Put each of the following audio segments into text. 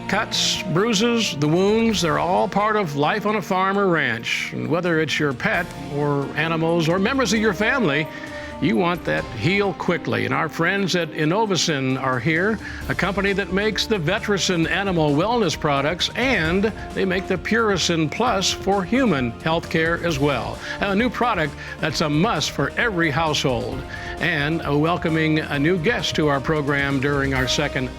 cuts, bruises, the wounds, they're all part of life on a farm or ranch. And whether it's your pet or animals or members of your family, you want that heal quickly. And our friends at Innovacin are here, a company that makes the Vetericin animal wellness products, and they make the Puricin Plus for human health care as well. A new product that's a must for every household. And welcoming a new guest to our program during our second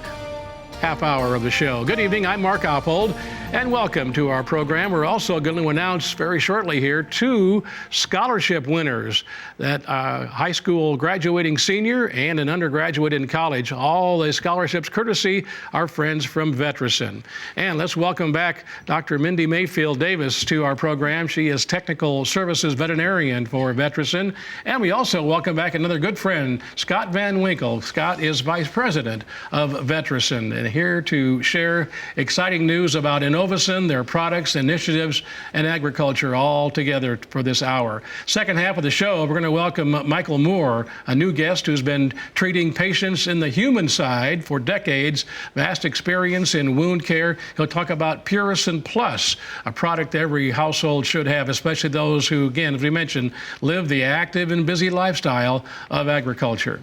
half hour of the show. Good evening, I'm Mark Oppold, and welcome to our program. We're also going to announce very shortly here 2 scholarship winners, that high school graduating senior and an undergraduate in college. All the scholarships courtesy our friends from Vetericin. And let's welcome back Dr. Mindy Mayfield Davis to our program. She is Technical Services Veterinarian for Vetericin. And we also welcome back another good friend, Scott Van Winkle. Scott is Vice President of Vetericin, and here to share exciting news about Innovacin, their products, initiatives, and agriculture all together for this hour. Second half of the show, we're going to welcome Michael Moore, a new guest who's been treating patients in the human side for decades, vast experience in wound care. He'll talk about Puricin Plus, a product every household should have, especially those who, again, as we mentioned, live the active and busy lifestyle of agriculture.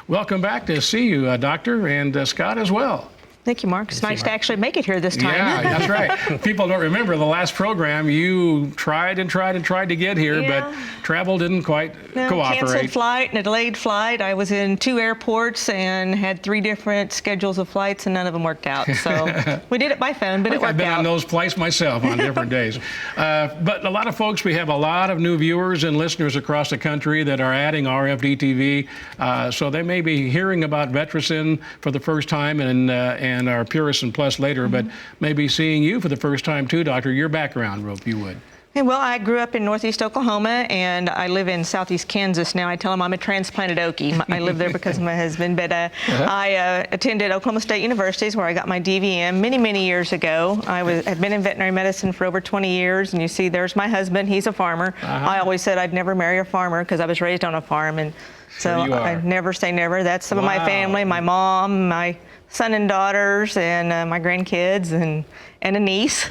Welcome back to see you, Doctor, and Scott as well. Thank you, Mark. It's nice to actually make it here this time. Yeah, that's right. People don't remember the last program. You tried and tried and tried to get here, but travel didn't quite cooperate. Canceled flight and a delayed flight. I was in 2 airports and had 3 different schedules of flights, and none of them worked out. So we did it by phone, but it worked out. I've been on those flights myself on different days. But a lot of folks, we have a lot of new viewers and listeners across the country that are adding Rfd TV. So they may be hearing about Vetericin for the first time and our Puricin Plus later, but maybe seeing you for the first time too, Doctor. Your background, if you would. Well, I grew up in Northeast Oklahoma, and I live in Southeast Kansas now. I tell them I'm a transplanted Okie. I live there because of my husband, but I attended Oklahoma State University, where I got my DVM many, many years ago. I had been in veterinary medicine for over 20 years, and you see there's my husband. He's a farmer. I always said I'd never marry a farmer because I was raised on a farm, and so I never say never. That's some of my family, my mom, my son and daughters, and my grandkids, and a niece.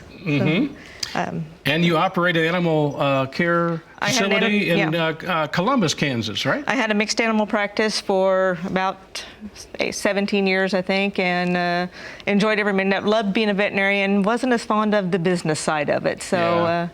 And you operate an animal care facility in Columbus, Kansas, right? I had a mixed animal practice for about 17 years, I think, and enjoyed every minute. Loved being a veterinarian. Wasn't as fond of the business side of it. So,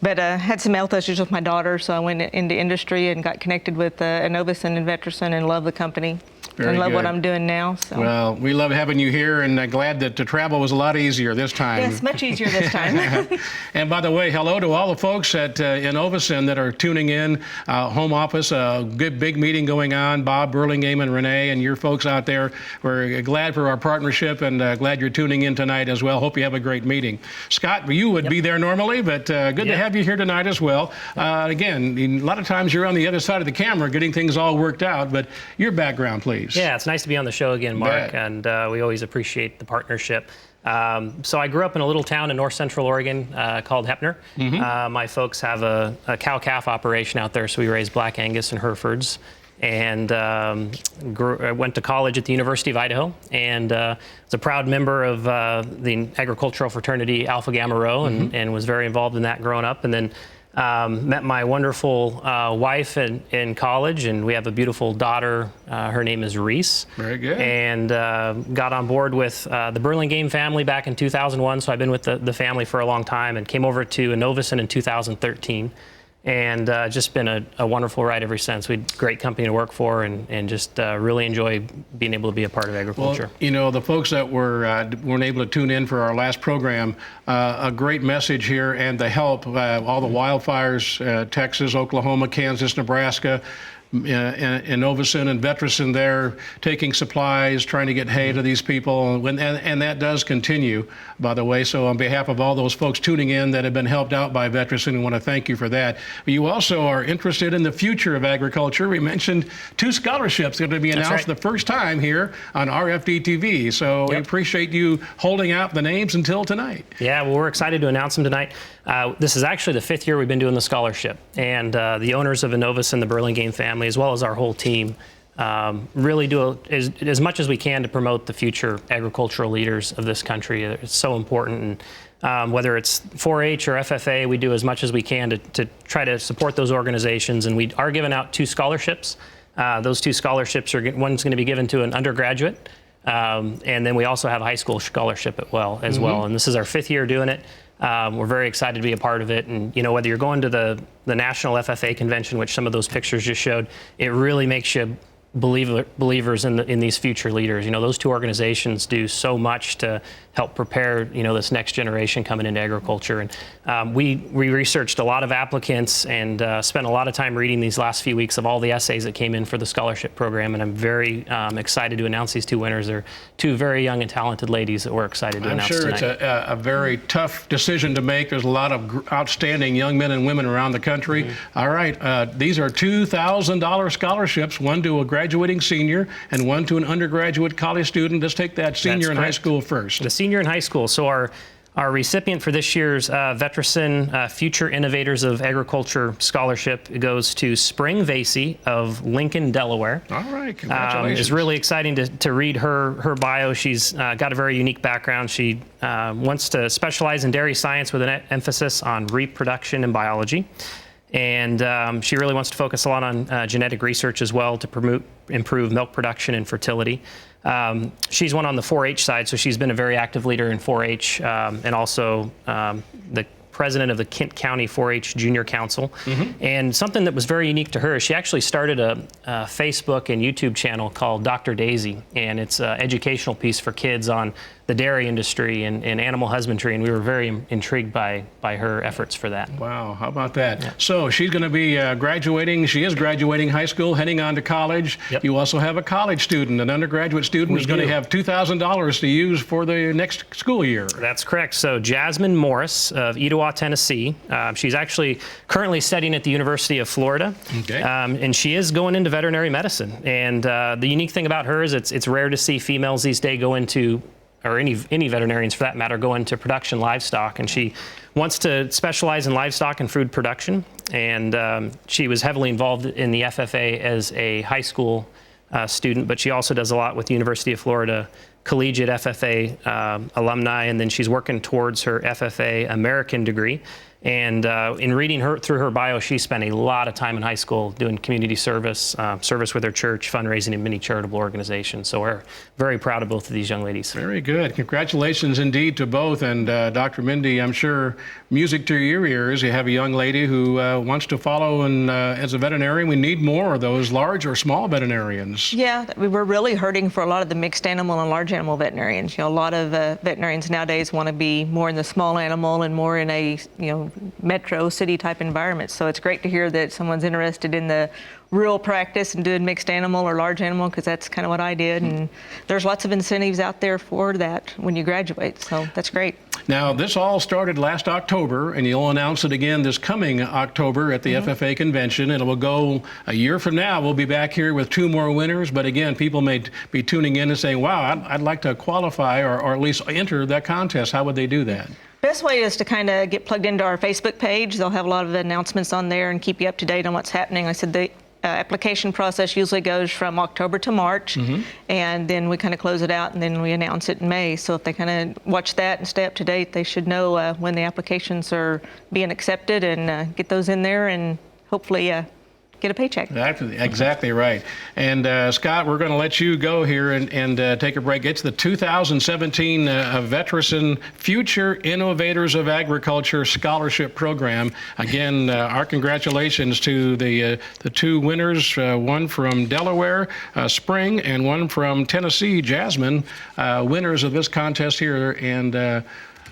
but had some health issues with my daughter, so I went into industry and got connected with Innovacin and Vetericin, and love the company. Very love good. what I'm doing now. So. Well, we love having you here, and glad that the travel was a lot easier this time. Yes, much easier this time. And by the way, hello to all the folks at Innovacin that are tuning in. Home office, a good big meeting going on. Bob, Burlingame, and Renee, and your folks out there. We're glad for our partnership, and glad you're tuning in tonight as well. Hope you have a great meeting. Scott, you would be there normally, but good to have you here tonight as well. Again, a lot of times you're on the other side of the camera getting things all worked out, but your background, please. Yeah, it's nice to be on the show again, Mark, and we always appreciate the partnership. So I grew up in a little town in north central Oregon called Heppner. My folks have a cow-calf operation out there, so we raise Black Angus and Herefords. And went to college at the University of Idaho, and was a proud member of the agricultural fraternity Alpha Gamma Rho, and was very involved in that growing up. And then met my wonderful wife in college, and we have a beautiful daughter. Her name is Reese. Very good. And got on board with the Burlingame family back in 2001, so I've been with the family for a long time, and came over to Innovacin in 2013. And just been a wonderful ride ever since. We had a great company to work for, and just really enjoy being able to be a part of agriculture. Well, you know, the folks that weren't able to tune in for our last program, a great message here, and the help, all the wildfires, Texas, Oklahoma, Kansas, Nebraska, Innovacin and Vetericin there taking supplies, trying to get hay to these people, and that does continue, by the way. So on behalf of all those folks tuning in that have been helped out by Vetericin, we want to thank you for that. But you also are interested in the future of agriculture. We mentioned 2 scholarships that are going to be announced for the first time here on Rfd TV. So we appreciate you holding out the names until tonight. Yeah, well, we're excited to announce them tonight. This is actually the 5th year we've been doing the scholarship, and the owners of Innovacin, the Burlingame family, as well as our whole team, really do as much as we can to promote the future agricultural leaders of this country. It's so important. And whether it's 4-H or FFA, we do as much as we can to try to support those organizations. And we are giving out 2 scholarships. Those 2 scholarships one's going to be given to an undergraduate, and then we also have a high school scholarship as well. And this is our 5th year doing it. We're very excited to be a part of it. And whether you're going to the National FFA convention, which some of those pictures just showed, it really makes you believers in these future leaders. Those 2 organizations do so much to help prepare this next generation coming into agriculture. And we researched a lot of applicants and spent a lot of time reading these last few weeks of all the essays that came in for the scholarship program. And I'm very excited to announce these 2 winners. They're 2 very young and talented ladies that we're excited to announce tonight. I'm sure it's a very tough decision to make. There's a lot of outstanding young men and women around the country. All right, these are $2,000 scholarships, one to a graduating senior and one to an undergraduate college student. Let's take that senior in high school first. The senior in high school. So our recipient for this year's Veterison Future Innovators of Agriculture Scholarship goes to Spring Vasey of Lincoln, Delaware. All right, congratulations. It's really exciting to read her bio. She's got a very unique background. She wants to specialize in dairy science with an emphasis on reproduction and biology. And she really wants to focus a lot on genetic research as well to improve milk production and fertility. She's one on the 4-H side, so she's been a very active leader in 4-H and also the president of the Kent County 4-H Junior Council. And something that was very unique to her is she actually started a Facebook and YouTube channel called Dr. Daisy, and it's an educational piece for kids on the dairy industry and animal husbandry, and we were very intrigued by her efforts for that. Wow, how about that? Yeah. So she's going to be graduating. She is graduating high school, heading on to college. Yep. You also have a college student, an undergraduate student who's going to have $2,000 to use for the next school year. That's correct. So Jasmine Morris of Etowah, Tennessee. She's actually currently studying at the University of Florida. Okay. And she is going into veterinary medicine. And the unique thing about her is it's rare to see females these days go into, or any veterinarians for that matter, go into production livestock. And she wants to specialize in livestock and food production. And she was heavily involved in the FFA as a high school student, but she also does a lot with the University of Florida collegiate FFA alumni, and then she's working towards her FFA American degree. And in reading through her bio, she spent a lot of time in high school doing community service, service with her church, fundraising, and many charitable organizations. So we're very proud of both of these young ladies. Very good. Congratulations indeed to both. And Dr. Mindy, I'm sure music to your ears. You have a young lady who wants to follow, and as a veterinarian, we need more of those large or small veterinarians. Yeah, we were really hurting for a lot of the mixed animal and large animal veterinarians. A lot of veterinarians nowadays want to be more in the small animal and more in a, metro city type environment. So it's great to hear that someone's interested in the rural practice and doing mixed animal or large animal, because that's kind of what I did. And there's lots of incentives out there for that when you graduate. So that's great. Now, this all started last October, and you'll announce it again this coming October at the FFA convention, and it will go a year from now. We'll be back here with 2 more winners. But again, people may be tuning in and saying, wow, I'd like to qualify or at least enter that contest. How would they do that? Best way is to kind of get plugged into our Facebook page. They'll have a lot of announcements on there and keep you up to date on what's happening. I said the application process usually goes from October to March, and then we kind of close it out, and then we announce it in May. So if they kind of watch that and stay up to date, they should know when the applications are being accepted, and get those in there and hopefully get a paycheck. Exactly right. And Scott, we're going to let you go here and take a break. It's the 2017 Veterison Future Innovators of Agriculture Scholarship Program. Again, our congratulations to the 2 winners, one from Delaware, Spring, and one from Tennessee, Jasmine, winners of this contest here. And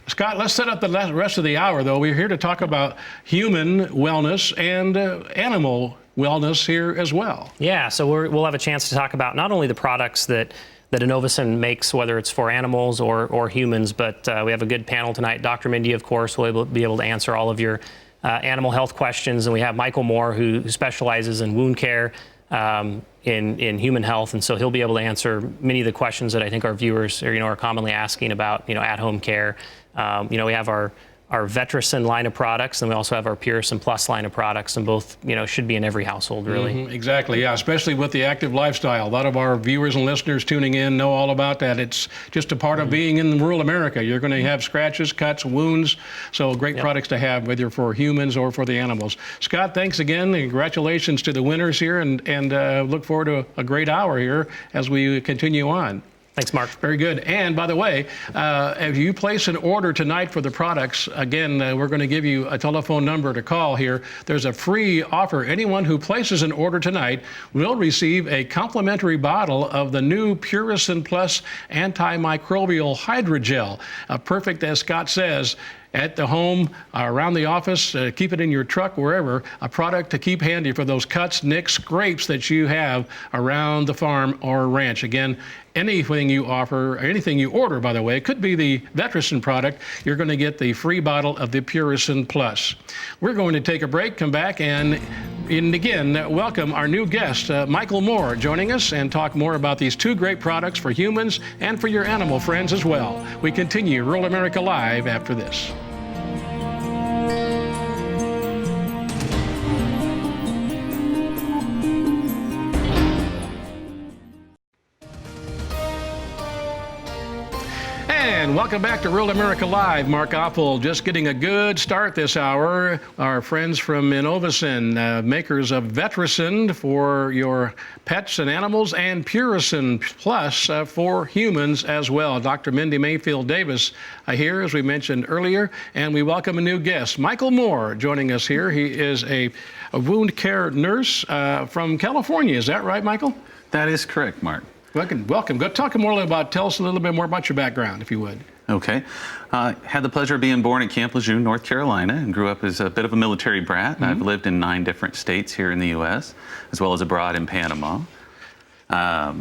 Scott, let's set up the rest of the hour, though. We're here to talk about human wellness and animal wellness here as well. Yeah, so we'll have a chance to talk about not only the products that Innovison makes, whether it's for animals or humans, but we have a good panel tonight. Dr. Mindy, of course, will be able to answer all of your animal health questions, and we have Michael Moore, who specializes in wound care in human health, and so he'll be able to answer many of the questions that I think our viewers are commonly asking about at-home care. We have our our Vetericyn line of products, and we also have our Puricyn Plus line of products, and both, should be in every household, really. Exactly, yeah, especially with the active lifestyle. A lot of our viewers and listeners tuning in know all about that. It's just a part of being in rural America. You're going to have scratches, cuts, wounds, so great products to have, whether for humans or for the animals. Scott, thanks again, and congratulations to the winners here, and look forward to a great hour here as we continue on. Thanks, Mark. Very good. And by the way, if you place an order tonight for the products, again, we're going to give you a telephone number to call here. There's a free offer. Anyone who places an order tonight will receive a complimentary bottle of the new Puricyn Plus antimicrobial hydrogel. Perfect, as Scott says, at the home, around the office, keep it in your truck, wherever, a product to keep handy for those cuts, nicks, scrapes that you have around the farm or ranch. Again, anything you offer, or anything you order, by the way, it could be the Vetericyn product, you're going to get the free bottle of the Puricyn Plus. We're going to take a break, come back, and again, welcome our new guest, Michael Moore, joining us and talk more about these two great products for humans and for your animal friends as well. We continue Rural America Live after this. And welcome back to Rural America Live. Mark Oppel just getting a good start this hour. Our friends from Innovacin, makers of Vetericyn for your pets and animals, and Puricyn Plus for humans as well. Dr. Mindy Mayfield Davis here, as we mentioned earlier, and we welcome a new guest, Michael Moore, joining us here. He is a wound care nurse from California. Is that right, Michael? That is correct, Mark. Welcome. Go tell us a little bit more about your background, if you would. Okay. Had the pleasure of being born in Camp Lejeune, North Carolina, and grew up as a bit of a military brat. Mm-hmm. I've lived in 9 different states here in the U.S., as well as abroad in Panama.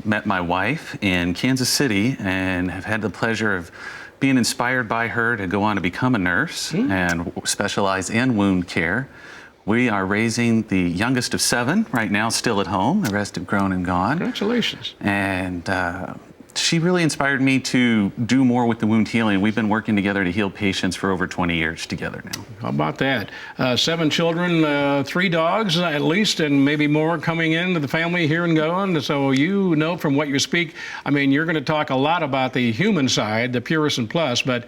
Met my wife in Kansas City and have had the pleasure of being inspired by her to go on to become a nurse and specialize in wound care. We are raising the youngest of 7 right now, still at home. The rest have grown and gone. Congratulations. And she really inspired me to do more with the wound healing. We've been working together to heal patients for over 20 years together now. How about that? 7 children, 3 dogs at least, and maybe more coming into the family here and going. So you know from what you speak, I mean, you're going to talk a lot about the human side, the Puricyn Plus, but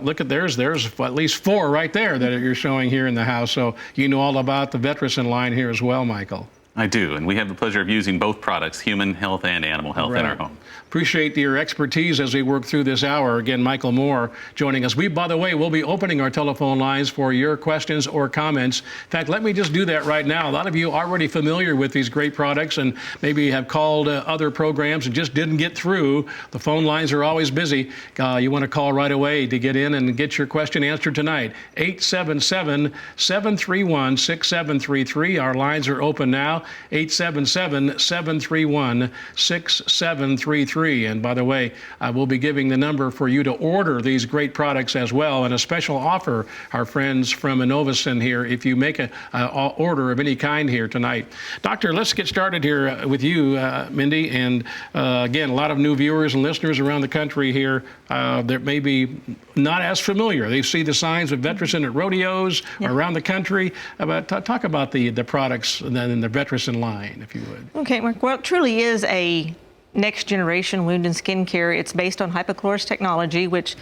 look at there's at least 4 right there that you're showing here in the house. So you know all about the Vetericyn line here as well, Michael. I do, and we have the pleasure of using both products, human health and animal health, in our home. Appreciate your expertise as we work through this hour. Again, Michael Moore joining us. By the way, we'll be opening our telephone lines for your questions or comments. In fact, let me just do that right now. A lot of you are already familiar with these great products and maybe have called other programs and just didn't get through. The phone lines are always busy. You want to call right away to get in and get your question answered tonight. 877-731-6733. Our lines are open now. 877-731-6733. And by the way, I will be giving the number for you to order these great products as well, and a special offer, our friends from Innovacin here, if you make an order of any kind here tonight. Doctor, let's get started here with you, Mindy. And again, a lot of new viewers and listeners around the country here that may be not as familiar. They see the signs of Vetericyn at rodeos around the country. Talk about the products and then the Vetericyn line, if you would. Okay, Mark. Well, it truly is a next generation wound and skin care. It's based on hypochlorous technology, which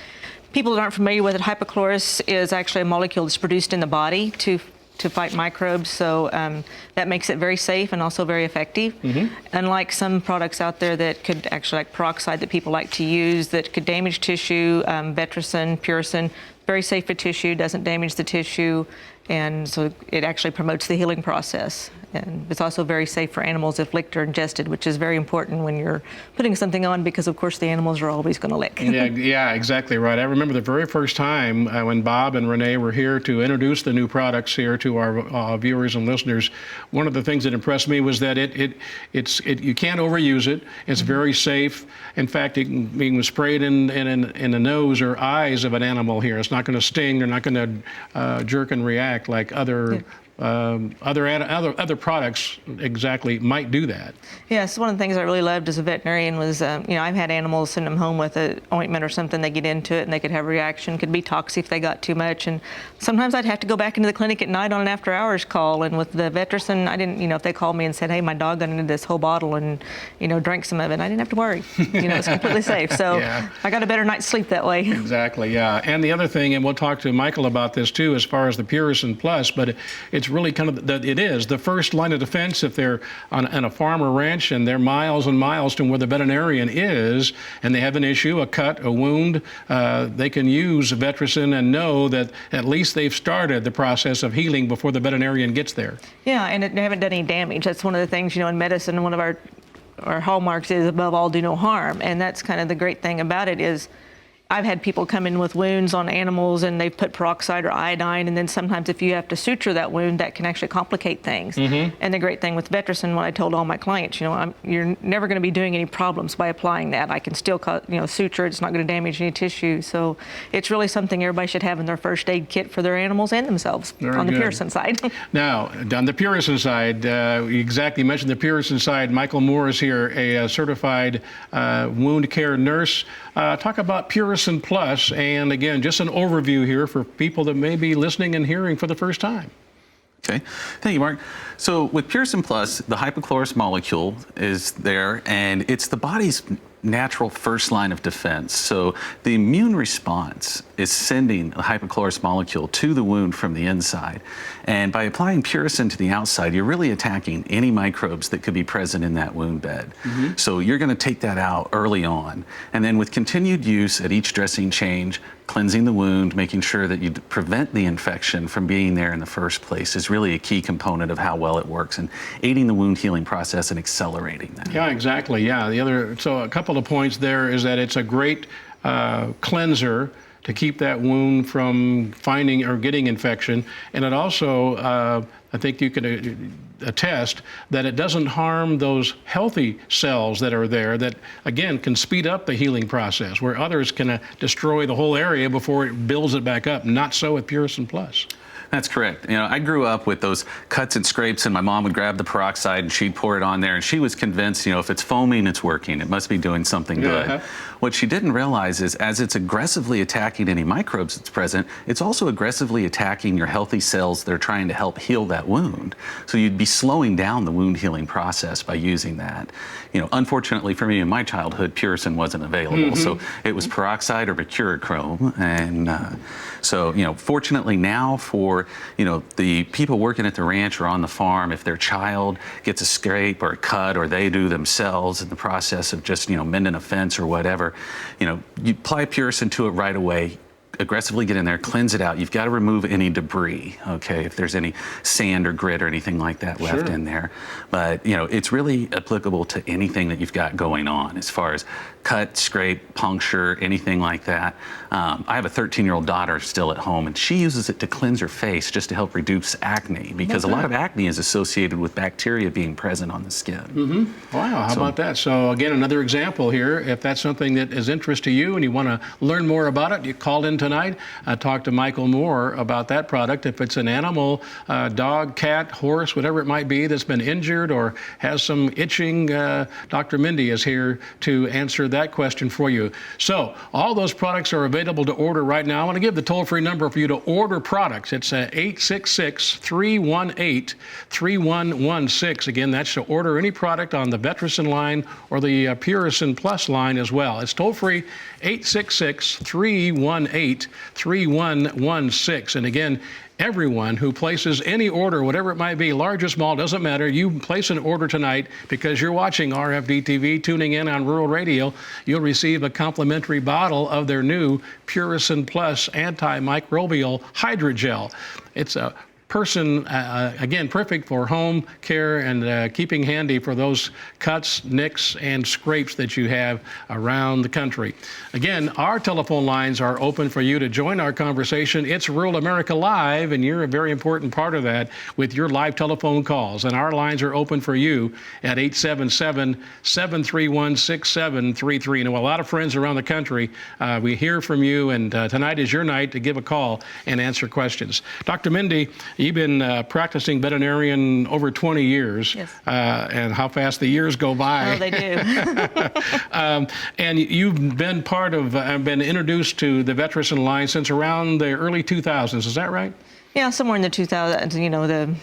people that aren't familiar with it, hypochlorous is actually a molecule that's produced in the body to fight microbes. So that makes it very safe and also very effective. Unlike some products out there that could actually, like peroxide that people like to use, that could damage tissue, Vetericyn, Puricyn, very safe for tissue, doesn't damage the tissue, and so it actually promotes the healing process. And it's also very safe for animals if licked or ingested, which is very important when you're putting something on, because of course the animals are always going to lick. Yeah, exactly right. I remember the very first time when Bob and Renee were here to introduce the new products here to our viewers and listeners. One of the things that impressed me was that you can't overuse it. It's very safe. In fact, it can be sprayed in the nose or eyes of an animal here. It's not going to sting. They're not going to jerk and react like other other products exactly might do that. Yes, one of the things I really loved as a veterinarian was, I've had animals send them home with an ointment or something. They get into it and they could have a reaction, could be toxic if they got too much. And sometimes I'd have to go back into the clinic at night on an after-hours call. And with the Vetericyn, I didn't, if they called me and said, hey, my dog got into this whole bottle and, drank some of it, I didn't have to worry. It's completely safe. So Yeah. I got a better night's sleep that way. Exactly, yeah. And the other thing, and we'll talk to Michael about this too, as far as the Purison Plus, but it's really kind of, it is the first line of defense if they're on a farm or ranch and they're miles and miles to where the veterinarian is, and they have an issue, a cut, a wound, they can use Vetericyn and know that at least they've started the process of healing before the veterinarian gets there. Yeah, and they haven't done any damage. That's one of the things, in medicine, one of our hallmarks is above all, do no harm. And that's kind of the great thing about it is I've had people come in with wounds on animals and they've put peroxide or iodine, and then sometimes if you have to suture that wound, that can actually complicate things. Mm-hmm. And the great thing with Vetericyn, what I told all my clients, you're never going to be doing any problems by applying that. I can still suture, it's not going to damage any tissue. So it's really something everybody should have in their first aid kit for their animals and themselves. Very on the good. Purison side. Now, on the Purison side, you exactly mentioned the Purison side. Michael Moore is here, a certified wound care nurse. Talk about Purison Plus, and again, just an overview here for people that may be listening and hearing for the first time. Okay, thank you, Mark. So with Purison Plus, the hypochlorous molecule is there, and it's the body's natural first line of defense. So the immune response is sending a hypochlorous molecule to the wound from the inside. And by applying Purison to the outside, you're really attacking any microbes that could be present in that wound bed. Mm-hmm. So you're going to take that out early on. And then with continued use at each dressing change, cleansing the wound, making sure that you prevent the infection from being there in the first place is really a key component of how well it works and aiding the wound healing process and accelerating that. Yeah, exactly. Yeah, so a couple of points there is that it's a great cleanser to keep that wound from finding or getting infection. And it also, I think you can attest that it doesn't harm those healthy cells that are there that, again, can speed up the healing process, where others can destroy the whole area before it builds it back up. Not so with Purison Plus. That's correct. I grew up with those cuts and scrapes, and my mom would grab the peroxide and she'd pour it on there, and she was convinced, if it's foaming, it's working. It must be doing something good. Uh-huh. What she didn't realize is as it's aggressively attacking any microbes that's present, it's also aggressively attacking your healthy cells that are trying to help heal that wound. So you'd be slowing down the wound healing process by using that. Unfortunately for me in my childhood, Purison wasn't available. Mm-hmm. So it was peroxide or mercurochrome. And fortunately now for the people working at the ranch or on the farm, if their child gets a scrape or a cut or they do themselves in the process of just mending a fence or whatever, you apply Purison to it right away. Aggressively get in there, cleanse it out. You've got to remove any debris, okay, if there's any sand or grit or anything like that left in there. But, it's really applicable to anything that you've got going on as far as cut, scrape, puncture, anything like that. I have a 13-year-old daughter still at home, and she uses it to cleanse her face just to help reduce acne, because a lot of acne is associated with bacteria being present on the skin. Mm-hmm. Wow, how about that? So again, another example here. If that's something that is interest to you and you want to learn more about it, you called in tonight, talk to Michael Moore about that product. If it's an animal, dog, cat, horse, whatever it might be that's been injured or has some itching, Dr. Mindy is here to answer that question for you. So all those products are available to order right now. I want to give the toll-free number for you to order products. It's 866-318-3116. Again, that's to order any product on the Vetericyn line or the Purison Plus line as well. It's toll-free, 866-318-3116. And again, everyone who places any order, whatever it might be, large or small, doesn't matter. You place an order tonight because you're watching Rfd TV, tuning in on Rural Radio. You'll receive a complimentary bottle of their new Purison Plus antimicrobial hydrogel. It's a again, perfect for home care and keeping handy for those cuts, nicks, and scrapes that you have around the country. Again, our telephone lines are open for you to join our conversation. It's Rural America Live, and you're a very important part of that with your live telephone calls. And our lines are open for you at 877-731-6733. And a lot of friends around the country, we hear from you, and tonight is your night to give a call and answer questions. Dr. Mindy, You've been practicing veterinarian over 20 years, Yes. And how fast the years go by. Oh, they do. And you've been part of, been introduced to the Veterison line since around the early 2000s. Is that right? Yeah, somewhere in the 2000s, the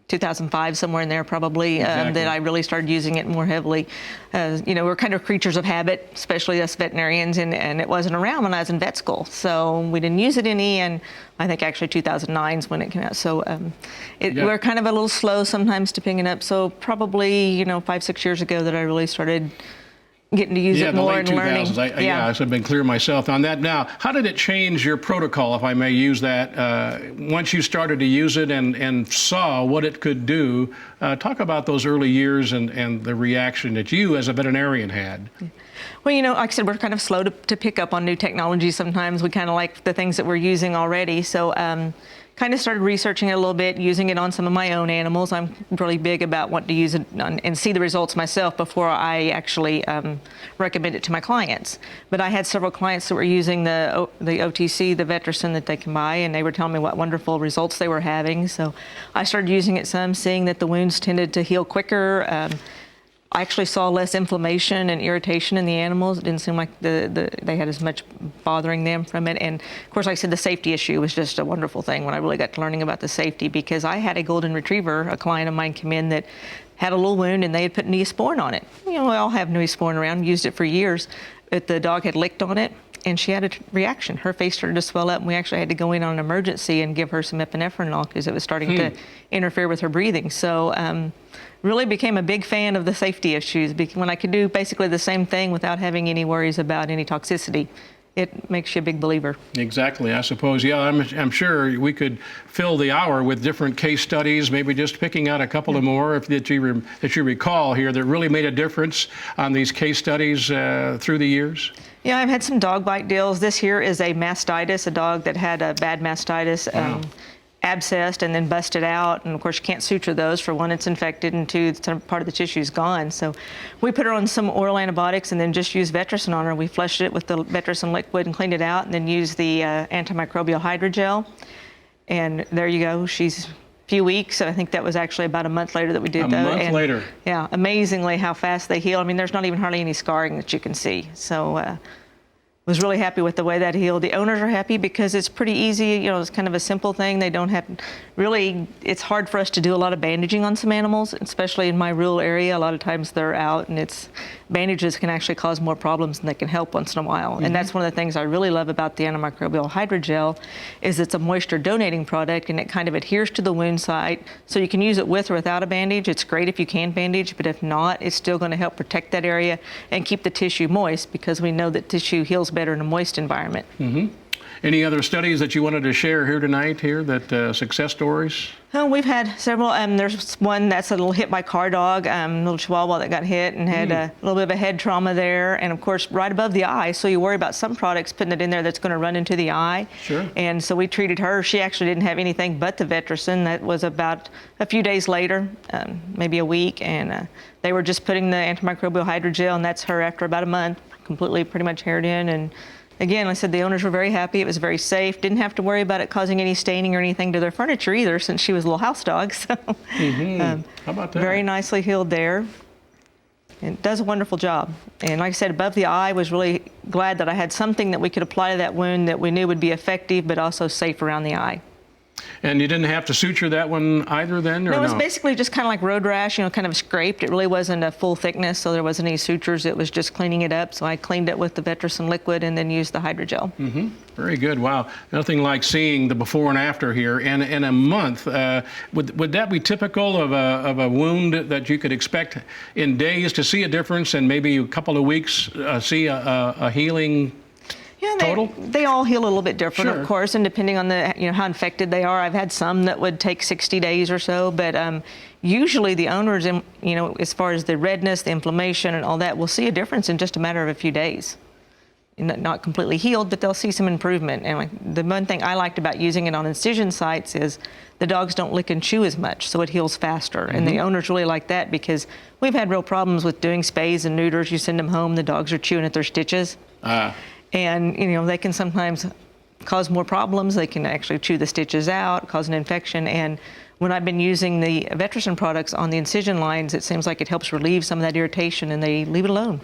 2005, somewhere in there probably, Exactly. that I really started using it more heavily. We're kind of creatures of habit, especially us veterinarians, and it wasn't around when I was in vet school. So we didn't use it any, and I think actually 2009 is when it came out. So we're kind of a little slow sometimes to picking it up. So probably, 5-6 years ago that I really started getting to use it more and learning. I should have been clear myself on that. Now, how did it change your protocol, if I may use that, once you started to use it and saw what it could do? Talk about those early years and the reaction that you as a veterinarian had. Well, like I said, we're kind of slow to pick up on new technology sometimes. We kind of like the things that we're using already. So kind of started researching it a little bit, using it on some of my own animals. I'm really big about wanting to use it and see the results myself before I actually recommend it to my clients. But I had several clients that were using the OTC, the Vetericin that they can buy, and they were telling me what wonderful results they were having. So I started using it some, seeing that the wounds tended to heal quicker. I actually saw less inflammation and irritation in the animals. It didn't seem like they had as much bothering them from it. And of course, like I said, the safety issue was just a wonderful thing when I really got to learning about the safety, because I had a golden retriever, a client of mine come in that had a little wound and they had put Neosporin on it. We all have Neosporin around, used it for years, but the dog had licked on it and she had a reaction. Her face started to swell up, and we actually had to go in on an emergency and give her some epinephrine because it was starting to interfere with her breathing. So really became a big fan of the safety issues when I could do basically the same thing without having any worries about any toxicity. It makes you a big believer. Exactly, I suppose. Yeah, I'm sure we could fill the hour with different case studies, maybe just picking out a couple of more that you recall here that really made a difference on these case studies through the years. Yeah, I've had some dog bite deals. This here is a mastitis, a dog that had a bad mastitis. Wow. Abscessed and then busted out, and of course you can't suture those. For one, it's infected, and two, part of the tissue is gone. So we put her on some oral antibiotics and then just used Vetericin on her. We flushed it with the Vetericin liquid and cleaned it out, and then used the antimicrobial hydrogel. And there you go. She's a few weeks. I think that was actually about a month later that we did that. A month later. Yeah, amazingly how fast they heal. I mean, there's not even hardly any scarring that you can see. So was really happy with the way that healed. The owners are happy because it's pretty easy. It's kind of a simple thing. They don't have, really, it's hard for us to do a lot of bandaging on some animals, especially in my rural area. A lot of times they're out, and bandages can actually cause more problems than they can help once in a while. And that's one of the things I really love about the antimicrobial hydrogel is it's a moisture donating product, and it kind of adheres to the wound site. So you can use it with or without a bandage. It's great if you can bandage, but if not, it's still going to help protect that area and keep the tissue moist, because we know that tissue heals better in a moist environment. Any other studies that you wanted to share here tonight, that success stories? Oh, we've had several. There's one that's a little hit by car dog, little Chihuahua that got hit and had a little bit of a head trauma there, and of course right above the eye. So you worry about some products putting it in there that's going to run into the eye. Sure. And so we treated her. She actually didn't have anything but the Vetericin. That was about a few days later, maybe a week, and they were just putting the antimicrobial hydrogel, and that's her after about a month, completely pretty much haired in. And again, like I said, the owners were very happy. It was very safe. Didn't have to worry about it causing any staining or anything to their furniture either, since she was a little house dog. So, How about that? Very nicely healed there. It does a wonderful job. And like I said, above the eye, was really glad that I had something that we could apply to that wound that we knew would be effective, but also safe around the eye. And you didn't have to suture that one either then, or no? No, it was basically just kind of like road rash, kind of scraped. It really wasn't a full thickness, so there wasn't any sutures. It was just cleaning it up. So I cleaned it with the Vetericin liquid and then used the hydrogel. Very good. Wow. Nothing like seeing the before and after here. And in a month, would that be typical of a wound that you could expect in days to see a difference, and maybe a couple of weeks see a healing? Yeah, total? They all heal a little bit different, Sure. of course, and depending on the how infected they are. I've had some that would take 60 days or so, but usually the owners, as far as the redness, the inflammation, and all that, will see a difference in just a matter of a few days. Not completely healed, but they'll see some improvement. And the one thing I liked about using it on incision sites is the dogs don't lick and chew as much, so it heals faster. And the owners really like that, because we've had real problems with doing spays and neuters. You send them home, the dogs are chewing at their stitches. And, they can sometimes cause more problems. They can actually chew the stitches out, cause an infection. And when I've been using the Vetericyn products on the incision lines, it seems like it helps relieve some of that irritation, and they leave it alone.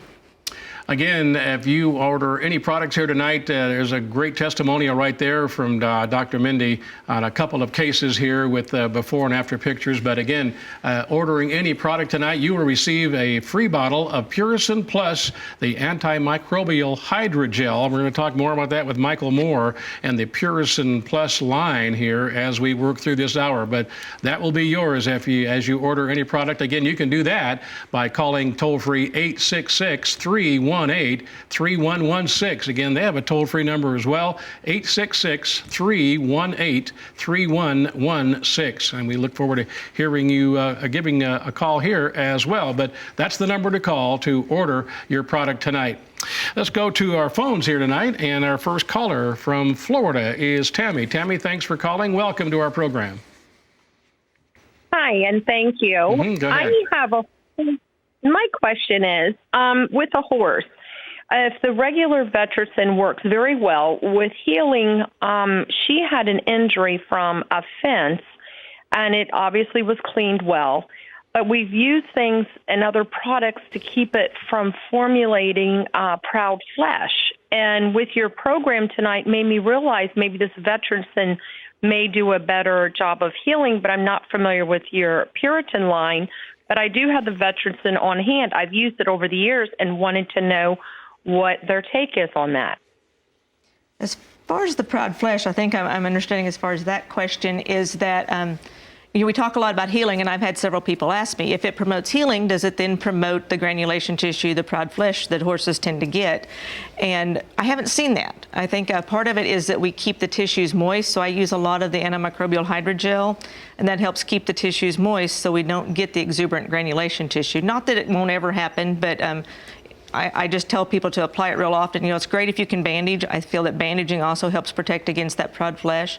Again, if you order any products here tonight, there's a great testimonial right there from Dr. Mindy on a couple of cases here with before and after pictures. But again, ordering any product tonight, you will receive a free bottle of Puricyn Plus, the antimicrobial hydrogel. We're going to talk more about that with Michael Moore and the Puricyn Plus line here as we work through this hour. But that will be yours as you order any product. Again, you can do that by calling toll-free 866-318-3116. Again, they have a toll-free number as well, 866-318-3116. And we look forward to hearing you giving a call here as well. But that's the number to call to order your product tonight. Let's go to our phones here tonight. And our first caller from Florida is Tammy. Tammy, thanks for calling. Welcome to our program. Hi, and thank you. Go ahead. My question is, with a horse, if the regular Vetericyn works very well, with healing, she had an injury from a fence, and it obviously was cleaned well. But we've used things and other products to keep it from formulating proud flesh. And with your program tonight made me realize maybe this Vetericyn may do a better job of healing, but I'm not familiar with your Puritan line. But I do have the Vetericyn on hand. I've used it over the years and wanted to know what their take is on that. As far as the proud flesh, I think I'm understanding as far as that question is that we talk a lot about healing, and I've had several people ask me, if it promotes healing, does it then promote the granulation tissue, the proud flesh that horses tend to get? And I haven't seen that. I think part of it is that we keep the tissues moist, so I use a lot of the antimicrobial hydrogel, and that helps keep the tissues moist so we don't get the exuberant granulation tissue. Not that it won't ever happen, but I just tell people to apply it real often. You know, it's great if you can bandage. I feel that bandaging also helps protect against that proud flesh.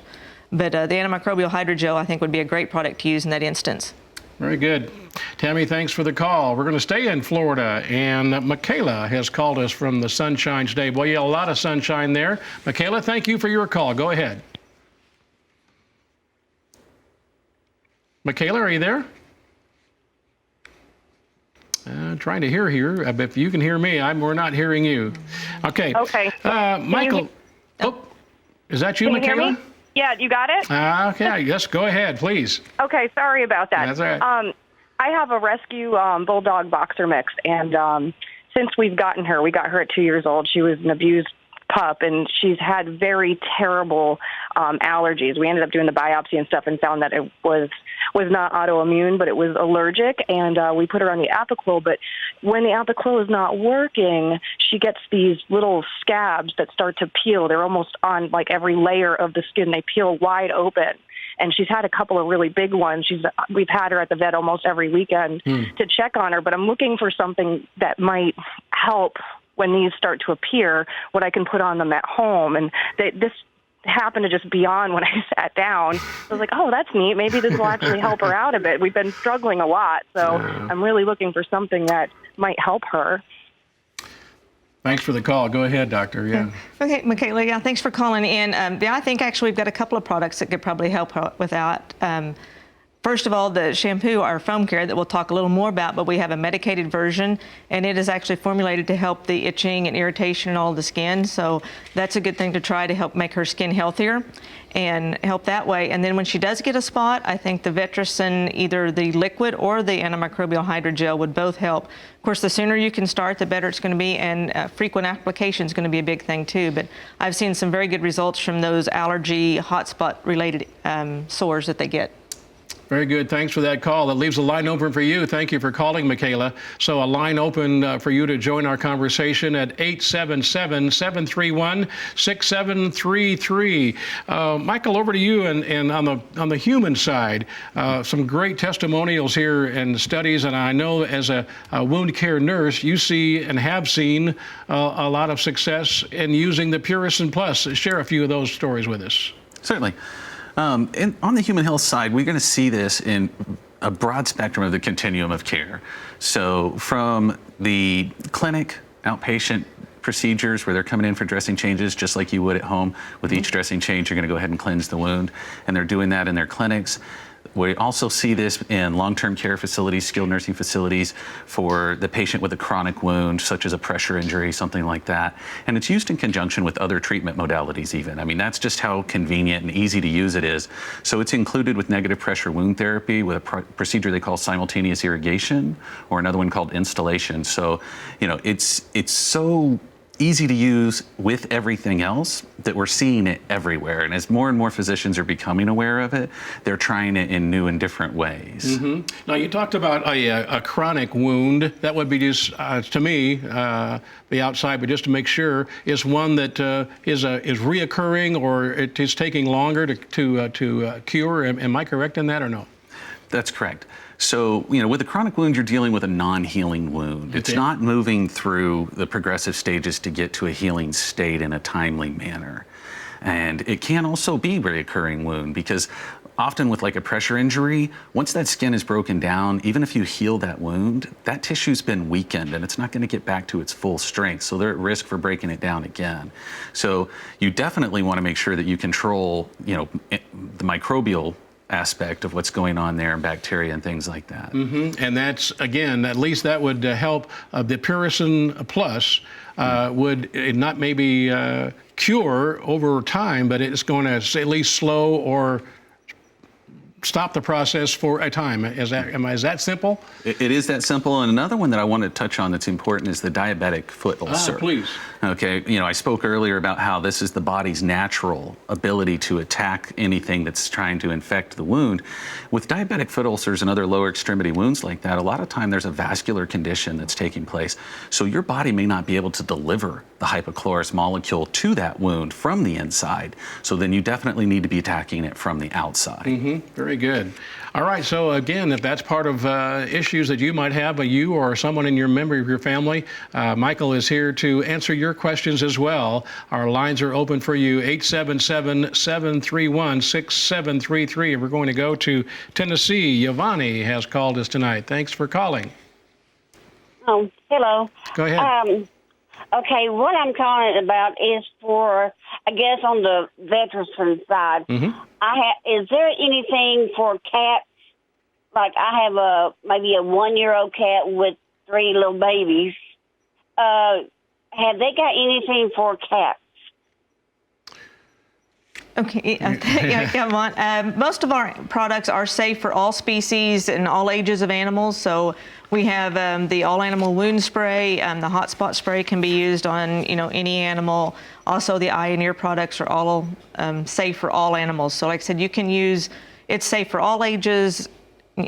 But the antimicrobial hydrogel, I think, would be a great product to use in that instance. Very good. Tammy, thanks for the call. We're going to stay in Florida, and Michaela has called us from the Sunshine State. Boy, you have a lot of sunshine there. Michaela, thank you for your call. Go ahead. Michaela, are you there? Trying to hear here. If you can hear me, we're not hearing you. Okay. Okay. Michael. Is that you, Michaela? Hear me? Yeah, you got it? Okay, yes, go ahead, please. Okay, sorry about that. That's all right. I have a rescue bulldog boxer mix, and since we've gotten her, we got her at 2 years old. She was an abused pup, and she's had very terrible allergies. We ended up doing the biopsy and stuff and found that it was not autoimmune, but it was allergic, and we put her on the Apoquil. But when the Apoquil is not working, she gets these little scabs that start to peel. They're almost on like every layer of the skin. They peel wide open. And she's had a couple of really big ones. We've had her at the vet almost every weekend to check on her, but I'm looking for something that might help when these start to appear, what I can put on them at home. And this happened to just be on when I sat down. I was like, oh, that's neat. Maybe this will actually help her out a bit. We've been struggling a lot, so I'm really looking for something that might help her. Thanks for the call. Go ahead, Doctor. Yeah. Okay, Michaela, yeah, thanks for calling in. I think actually we've got a couple of products that could probably help her with that. First of all, the shampoo, our foam care that we'll talk a little more about, but we have a medicated version, and it is actually formulated to help the itching and irritation in all the skin. So that's a good thing to try to help make her skin healthier and help that way. And then when she does get a spot, I think the Vetericyn, either the liquid or the antimicrobial hydrogel would both help. Of course, the sooner you can start, the better it's going to be, and frequent application is going to be a big thing too. But I've seen some very good results from those allergy hotspot related sores that they get. Very good. Thanks for that call. That leaves a line open for you. Thank you for calling, Michaela. So a line open for you to join our conversation at 877-731-6733. Michael, over to you. And on the human side, some great testimonials here and studies. And I know as a wound care nurse, you see and have seen a lot of success in using the Puricyn Plus. Share a few of those stories with us. Certainly. On the human health side, we're going to see this in a broad spectrum of the continuum of care. So from the clinic, outpatient procedures where they're coming in for dressing changes just like you would at home. With each dressing change, you're going to go ahead and cleanse the wound, and they're doing that in their clinics. We also see this in long-term care facilities, skilled nursing facilities for the patient with a chronic wound, such as a pressure injury, something like that. And it's used in conjunction with other treatment modalities even. I mean, that's just how convenient and easy to use it is. So it's included with negative pressure wound therapy with a procedure they call simultaneous irrigation, or another one called installation. So, you know, it's so easy to use with everything else that we're seeing it everywhere. And as more and more physicians are becoming aware of it, they're trying it in new and different ways. Now, you talked about a chronic wound. That would be just, to me, be outside, but just to make sure, is one that is reoccurring, or it is taking longer to cure. Am I correct in that or no? That's correct. So, you know, with a chronic wound, you're dealing with a non-healing wound. Okay. It's not moving through the progressive stages to get to a healing state in a timely manner. And it can also be a recurring wound, because often with like a pressure injury, once that skin is broken down, even if you heal that wound, that tissue's been weakened and it's not going to get back to its full strength. So they're at risk for breaking it down again. So you definitely want to make sure that you control, you know, the microbial aspect of what's going on there, and bacteria and things like that. And that's, again, at least that would help. The Purison Plus would not maybe cure over time, but it's going to at least slow or stop the process for a time. Is that simple? It is that simple. And another one that I want to touch on that's important is the diabetic foot ulcer. Please. Okay, you know, I spoke earlier about how this is the body's natural ability to attack anything that's trying to infect the wound. With diabetic foot ulcers and other lower extremity wounds like that, a lot of time there's a vascular condition that's taking place. So your body may not be able to deliver the hypochlorous molecule to that wound from the inside. So then you definitely need to be attacking it from the outside. Very good. All right, so again, if that's part of issues that you might have, you or someone in your member of your family, Michael is here to answer your questions as well. Our lines are open for you, 877-731-6733. We're going to go to Tennessee. Giovanni has called us tonight. Thanks for calling. Oh, hello. Go ahead. Okay, what I'm calling about is for, I guess, on the veteran side. Is there anything for cats? Like, I have maybe a 1-year-old cat with 3 little babies. Have they got anything for cats? Okay, yeah, come on. Most of our products are safe for all species and all ages of animals. So we have the all-animal wound spray. The hot spot spray can be used on, you know, any animal. Also, the eye and ear products are all safe for all animals. So, like I said, you can use. It's safe for all ages,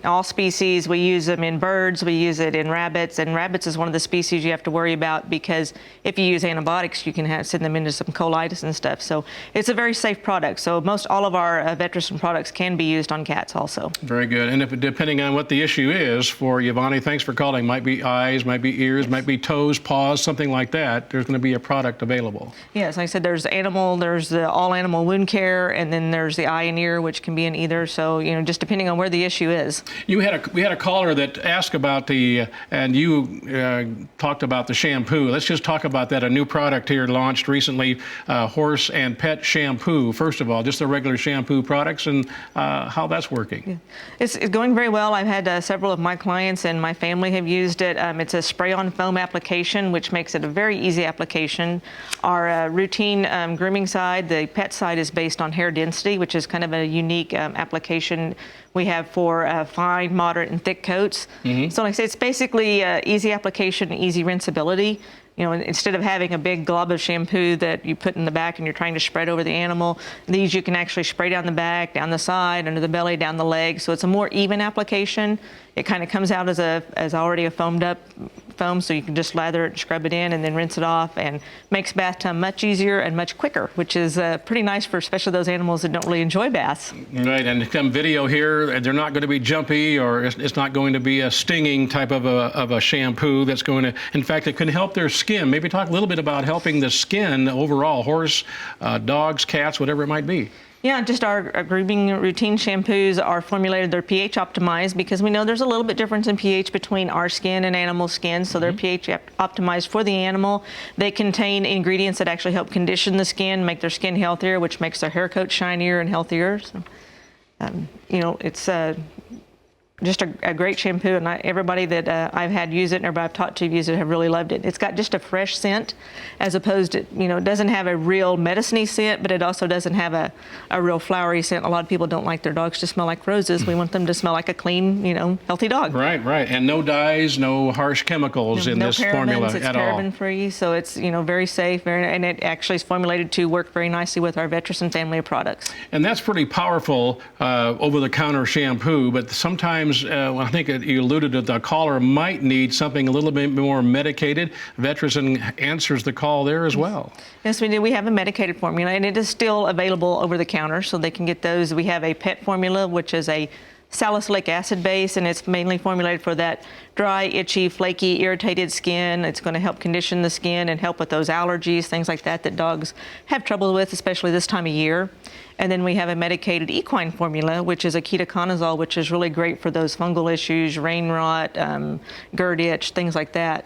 all species. We use them in birds. We use it in rabbits. And rabbits is one of the species you have to worry about, because if you use antibiotics, you can send them into some colitis and stuff. So it's a very safe product. So most all of our Vetericyn products can be used on cats also. Very good. And if, depending on what the issue is for Giovanni, thanks for calling. Might be eyes, might be ears, might be toes, paws, something like that. There's going to be a product available. Yes, like I said, there's the all-animal wound care, and then there's the eye and ear, which can be in either. So, you know, just depending on where the issue is. We had a caller that asked about and you talked about the shampoo. Let's just talk about that. A new product here launched recently, horse and pet shampoo. First of all, just the regular shampoo products and how that's working. Yeah. It's going very well. I've had several of my clients and my family have used it. It's a spray-on foam application, which makes it a very easy application. Our routine grooming side, the pet side, is based on hair density, which is kind of a unique application we have for fine, moderate, and thick coats. So like I say, it's basically easy application, easy rinsability. You know, instead of having a big glob of shampoo that you put in the back and you're trying to spread over the animal, these you can actually spray down the back, down the side, under the belly, down the leg. So it's a more even application. It kind of comes out as already a foamed up foam, so you can just lather it, scrub it in, and then rinse it off, and makes bath time much easier and much quicker, which is pretty nice for especially those animals that don't really enjoy baths. Right, and to come video here, they're not going to be jumpy, or it's not going to be a stinging type of a shampoo that's going to, in fact, it can help their skin. Maybe talk a little bit about helping the skin overall, horse, dogs, cats, whatever it might be. Yeah, just our grooming routine shampoos are formulated, they're pH optimized because we know there's a little bit difference in pH between our skin and animal skin, so they're pH optimized for the animal. They contain ingredients that actually help condition the skin, make their skin healthier, which makes their hair coat shinier and healthier. So, you know, it's just a great shampoo, and everybody that I've had use it and everybody I've talked to use it have really loved it. It's got just a fresh scent, as opposed to, you know, it doesn't have a real medicine-y scent, but it also doesn't have a real flowery scent. A lot of people don't like their dogs to smell like roses. We want them to smell like a clean, you know, healthy dog. Right, right. And no dyes, no harsh chemicals in this formula it's at all. paraben-free, so it's, you know, very safe, and it actually is formulated to work very nicely with our Vetericyn family of products. And that's pretty powerful over-the-counter shampoo, but sometimes I think you alluded to the caller might need something a little bit more medicated. Vetericyn answers the call there as well. Yes, we do. We have a medicated formula, and it is still available over the counter, so they can get those. We have a pet formula, which is a salicylic acid base, and it's mainly formulated for that dry, itchy, flaky, irritated skin. It's going to help condition the skin and help with those allergies, things like that dogs have trouble with, especially this time of year. And then we have a medicated equine formula, which is a ketoconazole, which is really great for those fungal issues, rain rot, GERD itch, things like that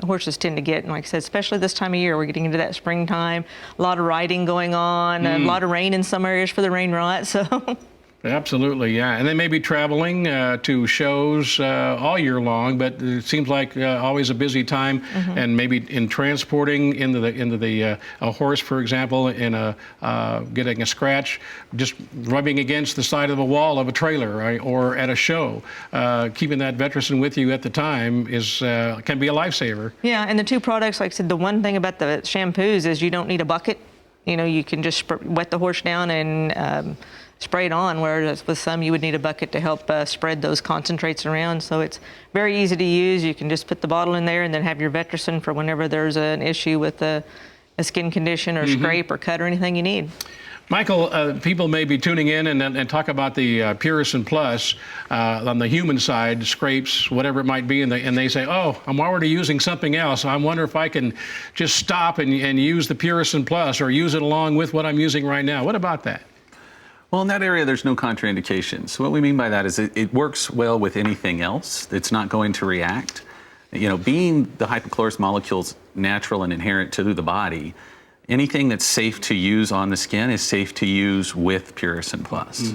horses tend to get. And like I said, especially this time of year, we're getting into that springtime, a lot of riding going on, a lot of rain in some areas for the rain rot. So. Absolutely, yeah. And they may be traveling to shows all year long, but it seems like always a busy time. And maybe in transporting into the a horse, for example, in getting a scratch, just rubbing against the side of a wall of a trailer, right? Or at a show, keeping that Vetericyn with you at the time is can be a lifesaver. Yeah, and the two products, like I said, the one thing about the shampoos is you don't need a bucket. You know, you can just wet the horse down and spray it on, whereas with some you would need a bucket to help spread those concentrates around. So it's very easy to use. You can just put the bottle in there and then have your Vetericyn for whenever there's an issue with a skin condition or scrape or cut or anything you need. Michael, people may be tuning in and talk about the Puricyn Plus on the human side, scrapes, whatever it might be, and they say, oh, I'm already using something else. I wonder if I can just stop and use the Puricyn Plus or use it along with what I'm using right now. What about that? Well, in that area, there's no contraindications. So what we mean by that is it works well with anything else. It's not going to react. You know, being the hypochlorous molecules natural and inherent to the body, anything that's safe to use on the skin is safe to use with Puricyn Plus.